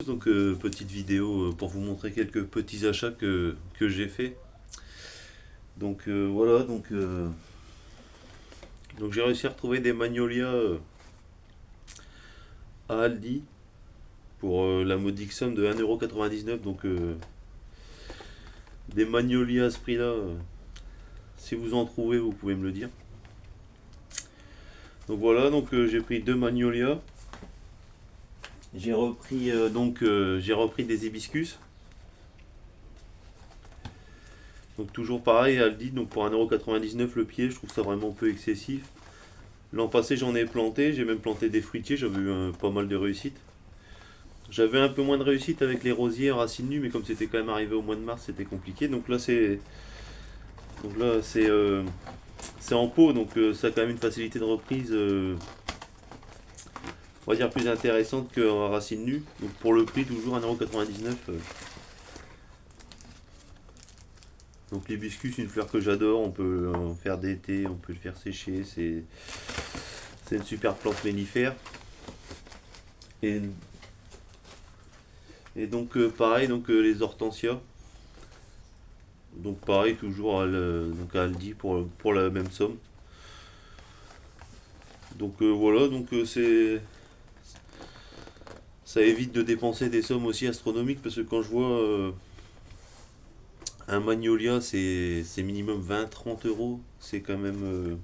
Donc petite vidéo pour vous montrer quelques petits achats que j'ai fait. Donc voilà, donc j'ai réussi à retrouver des magnolias à Aldi pour la modique somme de 1,99 €. Donc des magnolias à ce prix-là, si vous en trouvez, vous pouvez me le dire. Donc voilà, donc j'ai pris deux magnolias. J'ai repris des hibiscus. Donc toujours pareil, Aldi, donc pour 1,99 € le pied, je trouve ça vraiment peu excessif. L'an passé j'en ai planté, j'ai même planté des fruitiers, j'avais eu pas mal de réussite. J'avais un peu moins de réussite avec les rosiers racines nues, mais comme c'était quand même arrivé au mois de mars, c'était compliqué. Donc là c'est en pot, donc ça a quand même une facilité de reprise, on va dire plus intéressante qu'en racines nues. Donc pour le prix toujours 1,99 €. Donc l'hibiscus, une fleur que j'adore, on peut en faire des thés, on peut le faire sécher, c'est une super plante mellifère. Et, et donc pareil, donc les hortensias. Donc pareil, toujours donc à Aldi pour la même somme. Donc voilà, donc ça évite de dépenser des sommes aussi astronomiques parce que quand je vois un magnolia, c'est minimum 20-30 €. C'est quand même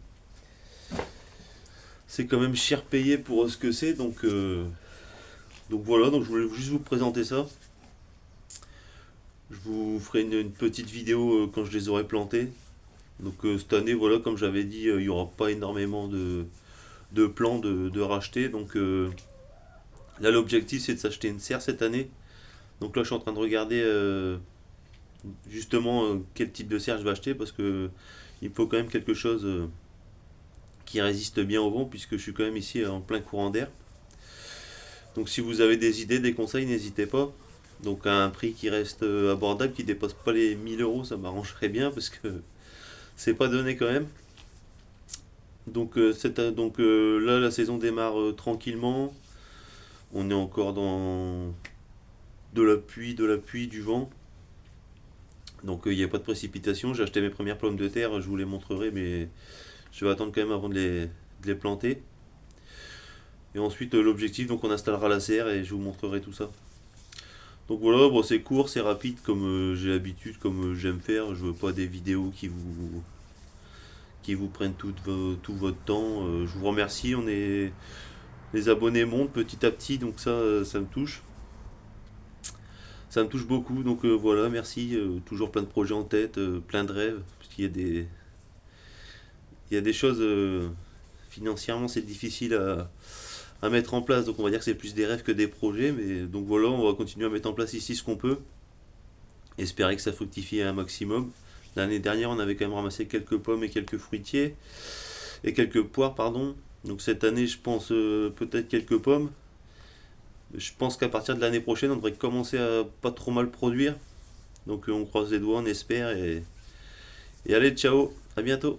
cher payé pour ce que c'est. Donc voilà, donc je voulais juste vous présenter ça. Je vous ferai une petite vidéo quand je les aurai plantés. Donc cette année, voilà, comme j'avais dit, il n'y aura pas énormément de plans de racheter. Donc là, l'objectif, c'est de s'acheter une serre cette année. Donc là, je suis en train de regarder justement quel type de serre je vais acheter parce que il faut quand même quelque chose qui résiste bien au vent puisque je suis quand même ici en plein courant d'air. Donc si vous avez des idées, des conseils, n'hésitez pas. Donc à un prix qui reste abordable, qui dépasse pas les 1 000 €, ça m'arrangerait bien parce que c'est pas donné quand même. Donc là, la saison démarre tranquillement. On est encore dans de la pluie, du vent. Donc il n'y a pas de précipitation. J'ai acheté mes premières pommes de terre, je vous les montrerai, mais je vais attendre quand même avant de les planter. Et ensuite l'objectif, donc on installera la serre et je vous montrerai tout ça. Donc voilà, bon, c'est court, c'est rapide comme j'ai l'habitude, comme j'aime faire. Je veux pas des vidéos qui vous prennent tout votre temps. Je vous remercie, les abonnés montent petit à petit, donc ça me touche. Ça me touche beaucoup, donc voilà, merci. Toujours plein de projets en tête, plein de rêves, parce qu'il y a il y a des choses, financièrement c'est difficile à mettre en place, donc on va dire que c'est plus des rêves que des projets, mais donc voilà, on va continuer à mettre en place ici ce qu'on peut, espérer que ça fructifie un maximum. L'année dernière, on avait quand même ramassé quelques pommes et quelques fruitiers, et quelques poires, pardon. Donc cette année, je pense peut-être quelques pommes. Je pense qu'à partir de l'année prochaine, on devrait commencer à pas trop mal produire. Donc on croise les doigts, on espère. Et allez, ciao, à bientôt.